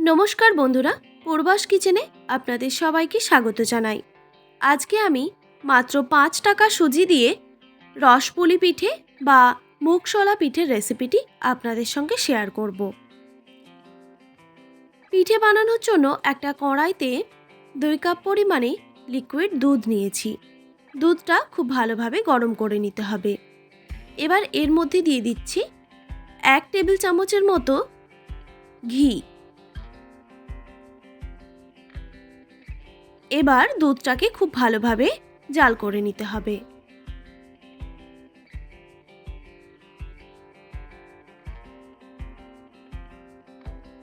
নমস্কার বন্ধুরা, পূর্বাস কিচেনে আপনাদের সবাইকে স্বাগত জানাই। আজকে আমি মাত্র ৫ টাকা সুজি দিয়ে রসপুলি পিঠে বা মুগশলা পিঠের রেসিপিটি আপনাদের সঙ্গে শেয়ার করব। পিঠে বানানোর জন্য একটা কড়াইতে ২ কাপ পরিমাণে লিকুইড দুধ নিয়েছি। দুধটা খুব ভালোভাবে গরম করে নিতে হবে। এবার এর মধ্যে দিয়ে দিচ্ছি ১ টেবিল চামচের মতো ঘি। এবার দুধটাকে খুব ভালোভাবে জাল করে নিতে হবে।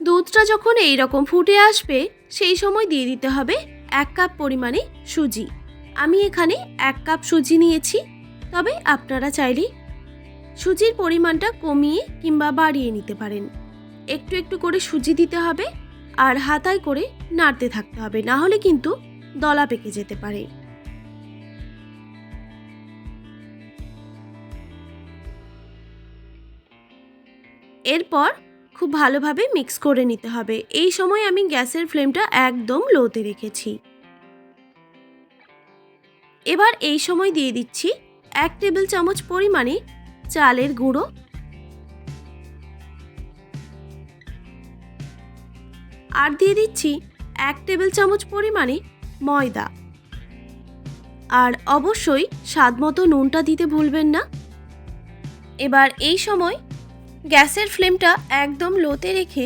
দুধটা যখন এই রকম ফুটে আসবে সেই সময় দিয়ে দিতে হবে ১ কাপ পরিমাণে সুজি। আমি এখানে ১ কাপ সুজি নিয়েছি, তবে আপনারা চাইলে সুজির পরিমাণটা কমিয়ে কিংবা বাড়িয়ে নিতে পারেন। একটু একটু করে সুজি দিতে হবে আর হাতায় করে নাড়তে থাকতে হবে, না হলে কিন্তু দলা পেকে যেতে পারে। এরপর খুব ভালোভাবে মিক্স করে নিতে হবে। এই সময় আমি গ্যাসের ফ্লেমটা একদম লোতে রেখেছি। এবার এই সময় দিয়ে দিচ্ছি ১ টেবিল চামচ পরিমাণে চালের গুঁড়ো, আর দিয়ে দিচ্ছি ১ টেবিল চামচ পরিমাণে ময়দা, আর অবশ্যই স্বাদমতো নুনটা দিতে ভুলবেন না। এবার এই সময় গ্যাসের ফ্লেমটা একদম লোতে রেখে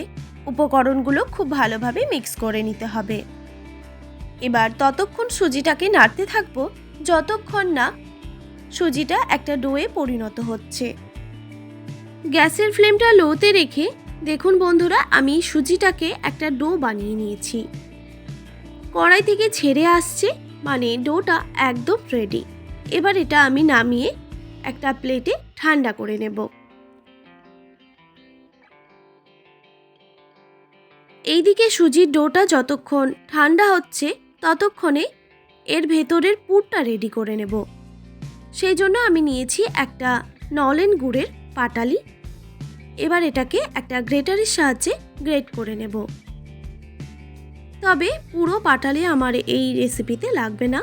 উপকরণগুলো খুব ভালোভাবে মিক্স করে নিতে হবে। এবার ততক্ষণ সুজিটাকে নাড়তে থাকবো যতক্ষণ না সুজিটা একটা ডোয়ে পরিণত হচ্ছে। গ্যাসের ফ্লেমটা লোতে রেখে দেখুন বন্ধুরা, আমি সুজিটাকে একটা ডো বানিয়ে নিয়েছি। কড়াই থেকে ছেড়ে আসছে, মানে ডোটা একদম রেডি। এবার এটা আমি নামিয়ে একটা প্লেটে ঠান্ডা করে নেব। এইদিকে সুজির ডোটা যতক্ষণ ঠান্ডা হচ্ছে ততক্ষণে এর ভেতরের পুরটা রেডি করে নেব। সেই জন্য আমি নিয়েছি একটা নলেন গুড়ের পাটালি। এবার এটাকে একটা গ্রেটারের সাহায্যে গ্রেট করে নেব। তবে পুরো পাটালি আমার এই রেসিপিতে লাগবে না,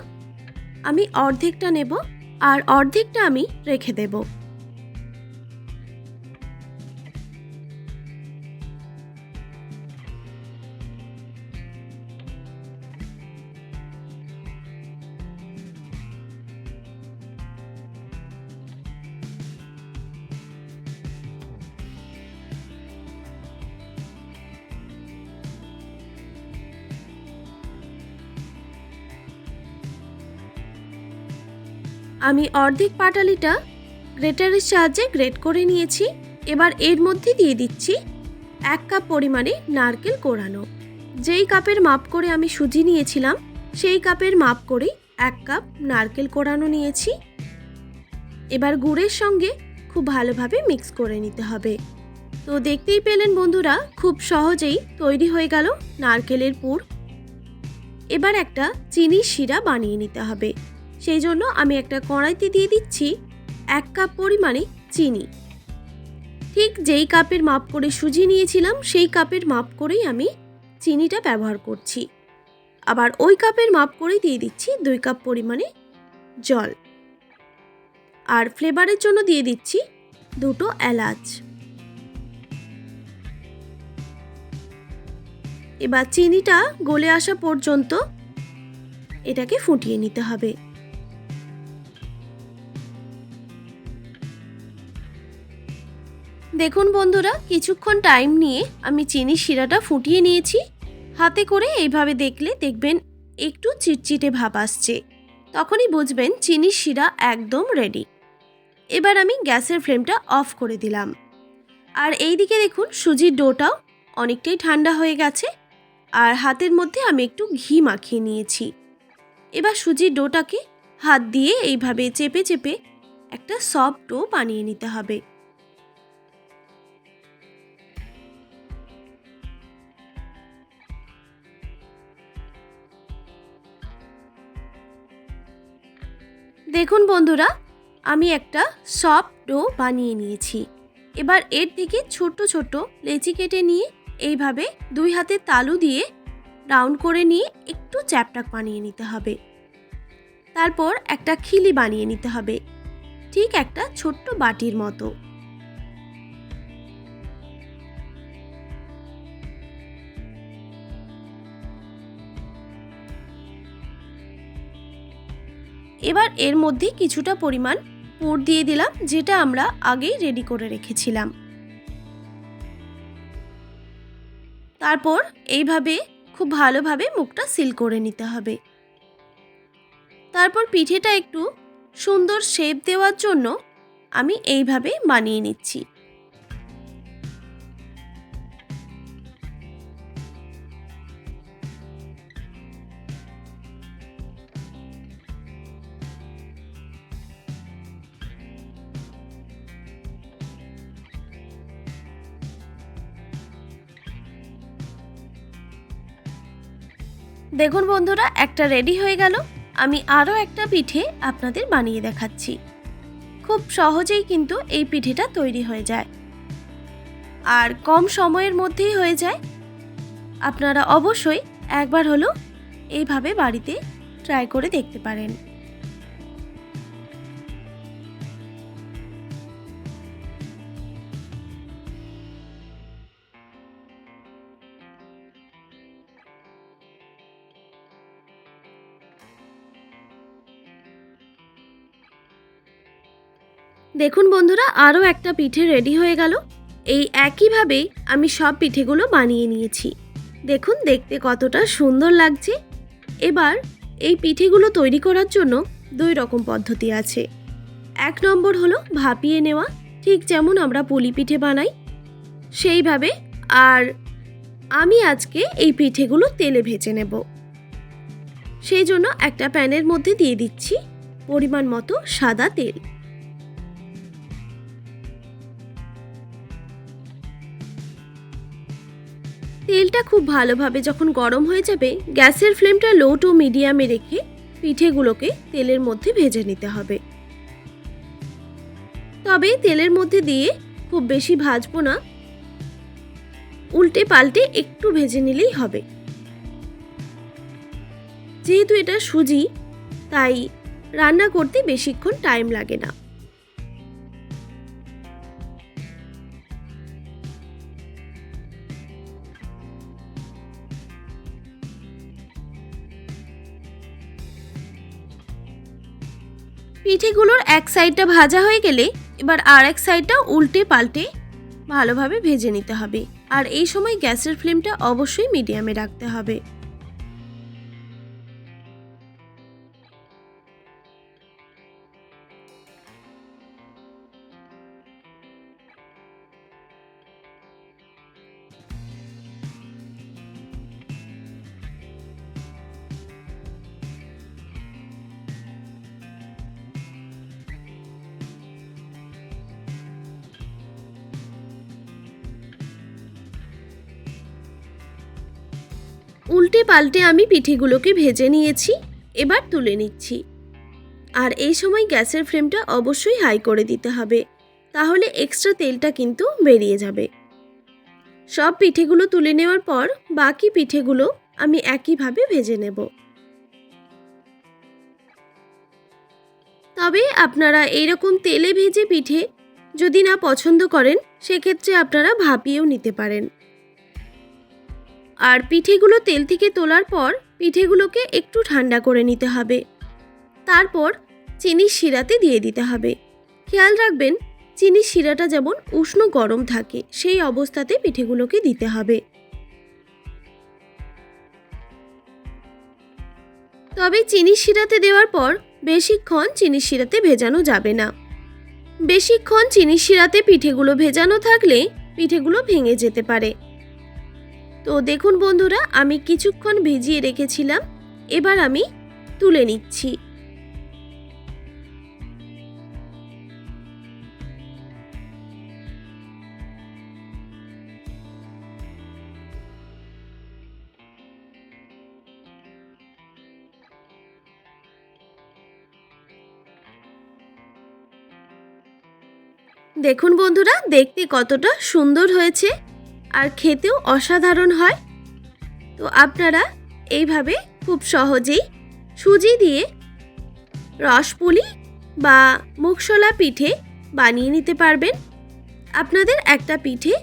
আমি অর্ধেকটা নেব আর অর্ধেকটা আমি রেখে দেব। আমি অর্ধেক পাটালিটা গ্রেটারের সাহায্যে গ্রেট করে নিয়েছি। এবার এর মধ্যে দিয়ে দিচ্ছি ১ কাপ পরিমাণে নারকেল কোড়ানো। যেই কাপের মাপ করে আমি সুজি নিয়েছিলাম সেই কাপের মাপ করেই ১ কাপ নারকেল কোড়ানো নিয়েছি। এবার গুড়ের সঙ্গে খুব ভালোভাবে মিক্স করে নিতে হবে। তো দেখতেই পেলেন বন্ধুরা, খুব সহজেই তৈরি হয়ে গেল নারকেলের পুর। এবার একটা চিনির শিরা বানিয়ে নিতে হবে। সেই জন্য আমি একটা কড়াইতে দিয়ে দিচ্ছি ১ কাপ পরিমাণে চিনি। ঠিক যেই কাপের মাপ করে সুজি নিয়েছিলাম সেই কাপের মাপ করেই আমি চিনিটা ব্যবহার করছি। আবার ওই কাপের মাপ করেই দিয়ে দিচ্ছি ২ কাপ পরিমাণে জল, আর ফ্লেভারের জন্য দিয়ে দিচ্ছি ২টো এলাচ। এবার চিনিটা গলে আসা পর্যন্ত এটাকে ফুটিয়ে নিতে হবে। দেখুন বন্ধুরা, কিছুক্ষণ টাইম নিয়ে আমি চিনির শিরাটা ফুটিয়ে নিয়েছি। হাতে করে এইভাবে দেখলে দেখবেন একটু চিটচিটে ভাব আসছে, তখনই বুঝবেন চিনির শিরা একদম রেডি। এবার আমি গ্যাসের ফ্লেমটা অফ করে দিলাম। আর এইদিকে দেখুন সুজির ডোটাও অনেকটাই ঠান্ডা হয়ে গেছে, আর হাতের মধ্যে আমি একটু ঘি মাখিয়ে নিয়েছি। এবার সুজির ডোটাকে হাত দিয়ে এইভাবে চেপে চেপে একটা সফট ডো বানিয়ে নিতে হবে। দেখুন বন্ধুরা, আমি একটা সফট ডো বানিয়ে নিয়েছি। এবার এর থেকে ছোট ছোট লেচি কেটে নিয়ে এইভাবে 2 হাতে তালু দিয়ে রাউন্ড করে নিয়ে একটু চ্যাপটা বানিয়ে নিতে হবে। তারপর একটা খিলি বানিয়ে নিতে হবে, ঠিক একটা ছোট্ট বাটির মতো। এবার এর মধ্যে কিছুটা পরিমাণ পুর দিয়ে দিলাম, যেটা আমরা আগেই রেডি করে রেখেছিলাম। তারপর এইভাবে খুব ভালোভাবে মুখটা সিল করে নিতে হবে। তারপর পিঠেটা একটু সুন্দর শেপ দেওয়ার জন্য আমি এইভাবে বানিয়ে নিচ্ছি। দেখুন বন্ধুরা, একটা রেডি হয়ে গেল। আমি আরও একটা পিঠে আপনাদের বানিয়ে দেখাচ্ছি। খুব সহজেই কিন্তু এই পিঠেটা তৈরি হয়ে যায় আর কম সময়ের মধ্যেই হয়ে যায়। আপনারা অবশ্যই একবার হলো এইভাবে বাড়িতে ট্রাই করে দেখতে পারেন। দেখুন বন্ধুরা, আরও একটা পিঠে রেডি হয়ে গেল। এই একইভাবেই আমি সব পিঠেগুলো বানিয়ে নিয়েছি। দেখুন দেখতে কতটা সুন্দর লাগছে। এবার এই পিঠেগুলো তৈরি করার জন্য 2 রকম পদ্ধতি আছে। 1 নম্বর হলো ভাপিয়ে নেওয়া, ঠিক যেমন আমরা পুলি পিঠে বানাই সেইভাবে। আর আমি আজকে এই পিঠেগুলো তেলে ভেজে নেব। সেই জন্য একটা প্যানের মধ্যে দিয়ে দিচ্ছি পরিমাণ মতো সাদা তেল। তেলটা খুব ভালোভাবে যখন গরম হয়ে যাবে, গ্যাসের ফ্লেমটা লো টু মিডিয়ামে রেখে পিঠেগুলোকে তেলের মধ্যে ভেজে নিতে হবে। তবে তেলের মধ্যে দিয়ে খুব বেশি ভাজবো না, উল্টে পাল্টে একটু ভেজে নিলেই হবে। যেহেতু এটা সুজি, তাই রান্না করতে বেশিক্ষণ টাইম লাগে না। পিঠেগুলোর এক সাইডটা ভাজা হয়ে গেলে এবার আর এক সাইডটা উল্টে পাল্টে ভালোভাবে ভেজে নিতে হবে। আর এই সময় গ্যাসের ফ্লেমটা অবশ্যই মিডিয়ামে রাখতে হবে। উল্টে পাল্টে আমি পিঠেগুলোকে ভেজে নিয়েছি, এবার তুলে নিচ্ছি। আর এই সময় গ্যাসের ফ্লেমটা অবশ্যই হাই করে দিতে হবে, তাহলে এক্সট্রা তেলটা কিন্তু বেরিয়ে যাবে। সব পিঠেগুলো তুলে নেওয়ার পর বাকি পিঠেগুলো আমি একইভাবে ভেজে নেব। তবে আপনারা এইরকম তেলে ভেজে পিঠে যদি না পছন্দ করেন, সেক্ষেত্রে আপনারা ভাপিয়েও নিতে পারেন। আর পিঠেগুলো তেল থেকে তোলার পর পিঠেগুলোকে একটু ঠান্ডা করে নিতে হবে। তারপর চিনির শিরাতে দিয়ে দিতে হবে। খেয়াল রাখবেন চিনির শিরাটা যেমন উষ্ণ গরম থাকে, সেই অবস্থাতে পিঠেগুলোকে দিতে হবে। তবে চিনির শিরাতে দেওয়ার পর বেশিক্ষণ চিনির শিরাতে ভেজানো যাবে না। বেশিক্ষণ চিনির শিরাতে পিঠেগুলো ভেজানো থাকলে পিঠেগুলো ভেঙে যেতে পারে। তো দেখুন বন্ধুরা, আমি কিছুক্ষণ ভিজিয়ে রেখেছিলাম, এবার আমি তুলে নিচ্ছি। দেখুন বন্ধুরা, দেখতে কতটা সুন্দর হয়েছে আর খেতেও অসাধারণ হয়। তো আপনারা এইভাবে খুব সহজেই সুজি দিয়ে রসপুলি বা মুগশলা পিঠে বানিয়ে নিতে পারবেন। আপনাদের একটা পিঠে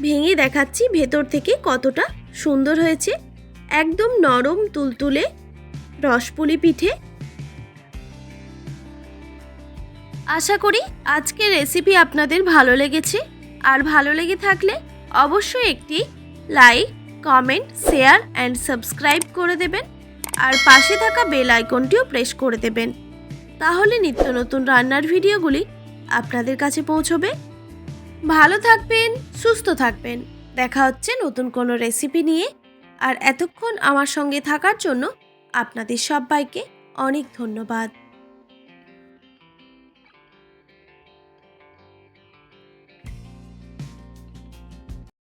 ভেঙে দেখাচ্ছি ভেতর থেকে কতটা সুন্দর হয়েছে, একদম নরম তুলতুলে রসপুলি পিঠে। আশা করি আজকের রেসিপি আপনাদের ভালো লেগেছে, আর ভালো লেগে থাকলে অবশ্যই একটি like, comment, share and subscribe করে দেবেন, আর পাশে থাকা বেল আইকনটিও প্রেস করে দেবেন। তাহলে নিত্য নতুন রান্নার ভিডিওগুলি আপনাদের কাছে পৌঁছবে। ভালো থাকবেন, সুস্থ থাকবেন। দেখা হচ্ছে নতুন কোনো রেসিপি নিয়ে। আর এতক্ষণ আমার সঙ্গে থাকার জন্য আপনাদের সবাইকে অনেক ধন্যবাদ।